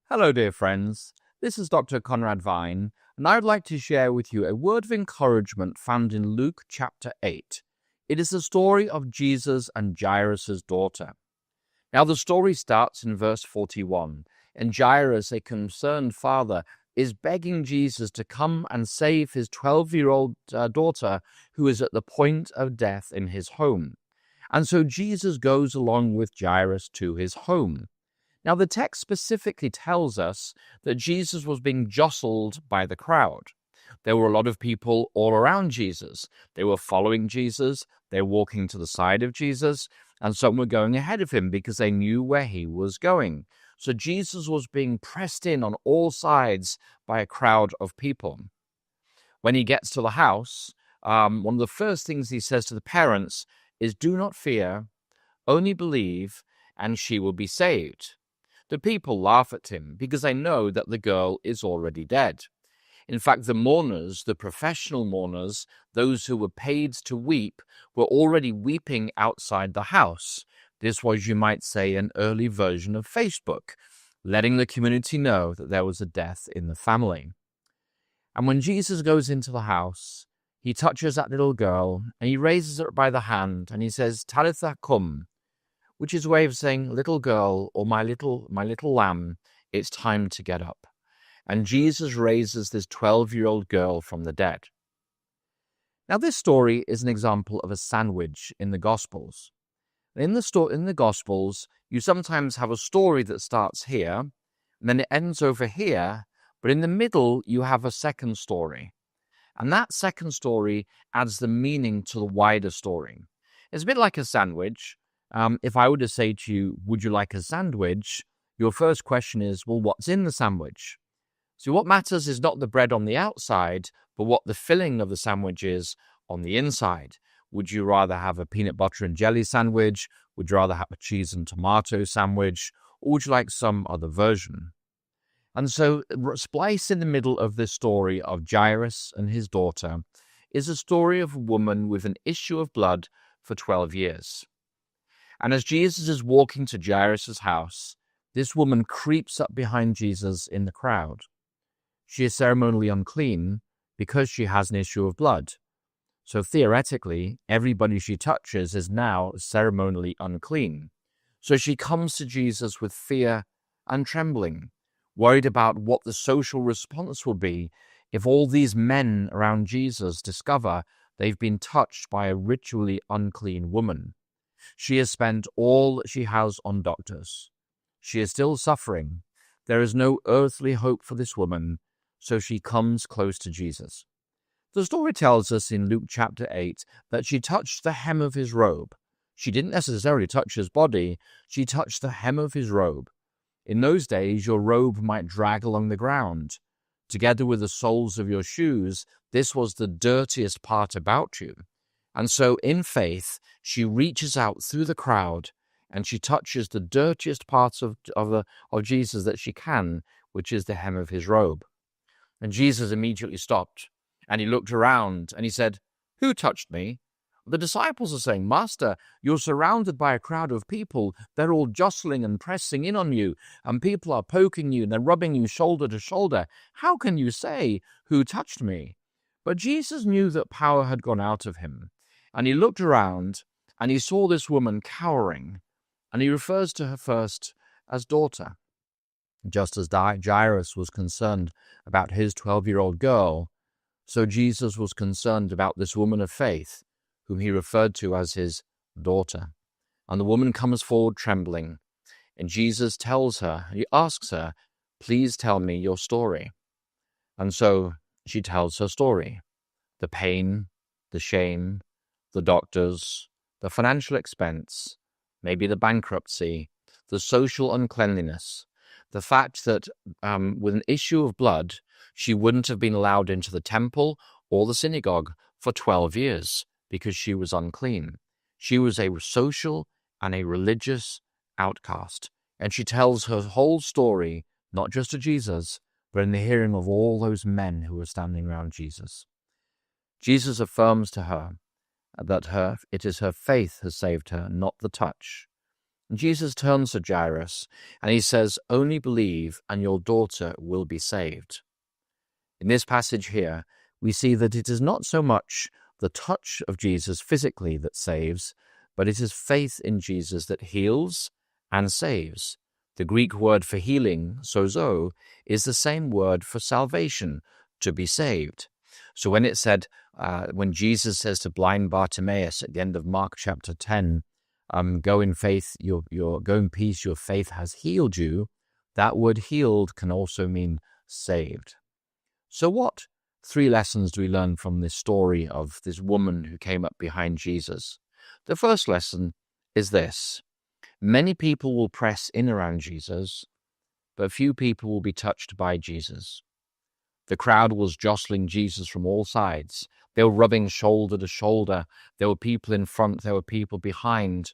Hello, dear friends. This is Dr. Conrad Vine, and I would like to share with you a word of encouragement found in Luke chapter 8. It is the story of Jesus and Jairus' daughter. Now, the story starts in verse 41, and Jairus, a concerned father, is begging Jesus to come and save his 12-year-old daughter who is at the point of death in his home. And so Jesus goes along with Jairus to his home. Now, the text specifically tells us that Jesus was being jostled by the crowd. There were a lot of people all around Jesus. They were following Jesus, they were walking to the side of Jesus, and some were going ahead of him because they knew where he was going. So Jesus was being pressed in on all sides by a crowd of people. When he gets to the house, one of the first things he says to the parents is, "Do not fear, only believe, and she will be saved." The people laugh at him because they know that the girl is already dead. In fact, the mourners, the professional mourners, those who were paid to weep, were already weeping outside the house. This was, you might say, an early version of Facebook, letting the community know that there was a death in the family. And when Jesus goes into the house, he touches that little girl and he raises her by the hand and he says, "Talitha cum," which is a way of saying, "Little girl," or my little lamb, it's time to get up. And Jesus raises this 12-year-old girl from the dead. Now, this story is an example of a sandwich in the Gospels. In the Gospels, you sometimes have a story that starts here, and then it ends over here, but in the middle, you have a second story. And that second story adds the meaning to the wider story. It's a bit like a sandwich. If I were to say to you, "Would you like a sandwich?" your first question is, well, what's in the sandwich? So what matters is not the bread on the outside, but what the filling of the sandwich is on the inside. Would you rather have a peanut butter and jelly sandwich? Would you rather have a cheese and tomato sandwich? Or would you like some other version? And so spliced in the middle of this story of Jairus and his daughter is a story of a woman with an issue of blood for 12 years. And as Jesus is walking to Jairus' house, this woman creeps up behind Jesus in the crowd. She is ceremonially unclean because she has an issue of blood. So theoretically, everybody she touches is now ceremonially unclean. So she comes to Jesus with fear and trembling, worried about what the social response will be if all these men around Jesus discover they've been touched by a ritually unclean woman. She has spent all that she has on doctors. She is still suffering. There is no earthly hope for this woman, so she comes close to Jesus. The story tells us in Luke chapter 8 that she touched the hem of his robe. She didn't necessarily touch his body, she touched the hem of his robe. In those days, your robe might drag along the ground. Together with the soles of your shoes, this was the dirtiest part about you. And so, in faith, she reaches out through the crowd and she touches the dirtiest parts of Jesus that she can, which is the hem of his robe. And Jesus immediately stopped and he looked around and he said, "Who touched me?" The disciples are saying, "Master, you're surrounded by a crowd of people. They're all jostling and pressing in on you, and people are poking you and they're rubbing you shoulder to shoulder. How can you say, 'Who touched me?'" But Jesus knew that power had gone out of him. And he looked around and he saw this woman cowering, and he refers to her first as daughter. Just as Jairus was concerned about his 12-year-old girl, so Jesus was concerned about this woman of faith, whom he referred to as his daughter. And the woman comes forward trembling, and Jesus tells her, he asks her, "Please tell me your story." And so she tells her story: the pain, the shame, the doctors, the financial expense, maybe the bankruptcy, the social uncleanliness, the fact that with an issue of blood, she wouldn't have been allowed into the temple or the synagogue for 12 years because she was unclean. She was a social and a religious outcast. And she tells her whole story, not just to Jesus, but in the hearing of all those men who were standing around Jesus. Jesus affirms to her that it is her faith has saved her, not the touch. And Jesus turns to Jairus and he says, "Only believe and your daughter will be saved." In this passage here, we see that it is not so much the touch of Jesus physically that saves, but it is faith in Jesus that heals and saves. The Greek word for healing, sozo, is the same word for salvation, to be saved. So when it said, when Jesus says to blind Bartimaeus at the end of Mark chapter 10, go in faith, go in peace, your faith has healed you, that word healed can also mean saved. So what 3 lessons do we learn from this story of this woman who came up behind Jesus? The first lesson is this: many people will press in around Jesus, but few people will be touched by Jesus. The crowd was jostling Jesus from all sides. They were rubbing shoulder to shoulder. There were people in front, there were people behind.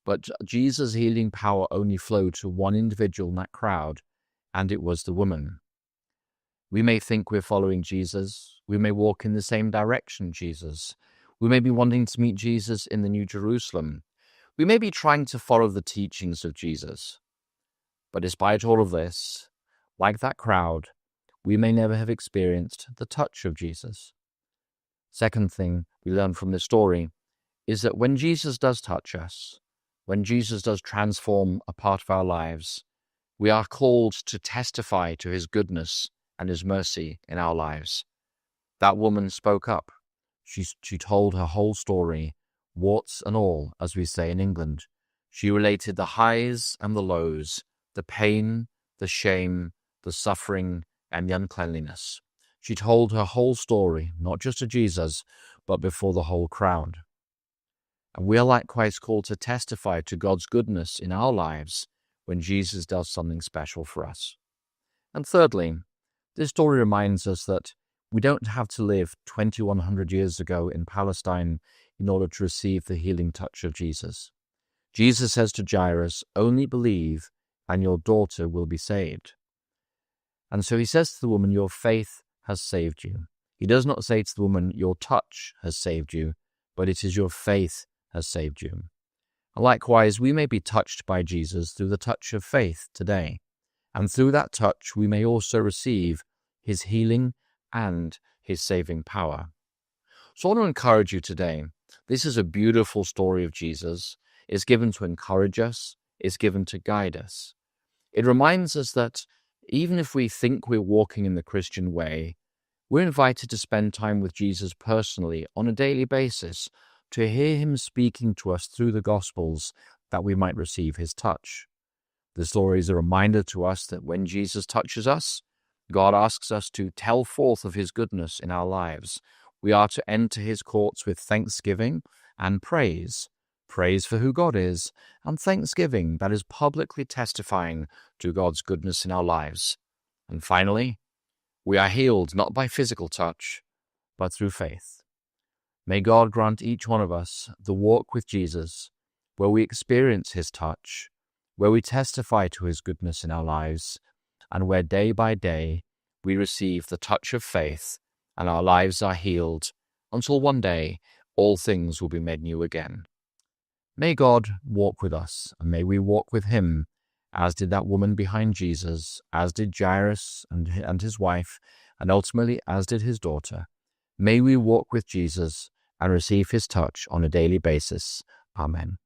But Jesus' healing power only flowed to one individual in that crowd, and it was the woman. We may think we're following Jesus. We may walk in the same direction Jesus. We may be wanting to meet Jesus in the New Jerusalem. We may be trying to follow the teachings of Jesus. But despite all of this, like that crowd, we may never have experienced the touch of Jesus. Second thing we learn from this story is that when Jesus does touch us, when Jesus does transform a part of our lives, we are called to testify to his goodness and his mercy in our lives. That woman spoke up. She told her whole story, warts and all, as we say in England. She related the highs and the lows, the pain, the shame, the suffering, and the uncleanliness. She told her whole story, not just to Jesus, but before the whole crowd. And we are likewise called to testify to God's goodness in our lives when Jesus does something special for us. And thirdly, this story reminds us that we don't have to live 2,100 years ago in Palestine in order to receive the healing touch of Jesus. Jesus says to Jairus, "Only believe and your daughter will be saved." And so he says to the woman, "Your faith has saved you." He does not say to the woman, "Your touch has saved you," but it is your faith has saved you. And likewise, we may be touched by Jesus through the touch of faith today. And through that touch, we may also receive his healing and his saving power. So I want to encourage you today. This is a beautiful story of Jesus. It's given to encourage us. It's given to guide us. It reminds us that even if we think we're walking in the Christian way, we're invited to spend time with Jesus personally on a daily basis to hear him speaking to us through the Gospels that we might receive his touch. The story is a reminder to us that when Jesus touches us, God asks us to tell forth of his goodness in our lives. We are to enter his courts with thanksgiving and praise. Praise for who God is, and thanksgiving that is publicly testifying to God's goodness in our lives. And finally, we are healed not by physical touch, but through faith. May God grant each one of us the walk with Jesus, where we experience his touch, where we testify to his goodness in our lives, and where day by day we receive the touch of faith and our lives are healed until one day all things will be made new again. May God walk with us, and may we walk with him, as did that woman behind Jesus, as did Jairus and his wife, and ultimately as did his daughter. May we walk with Jesus and receive his touch on a daily basis. Amen.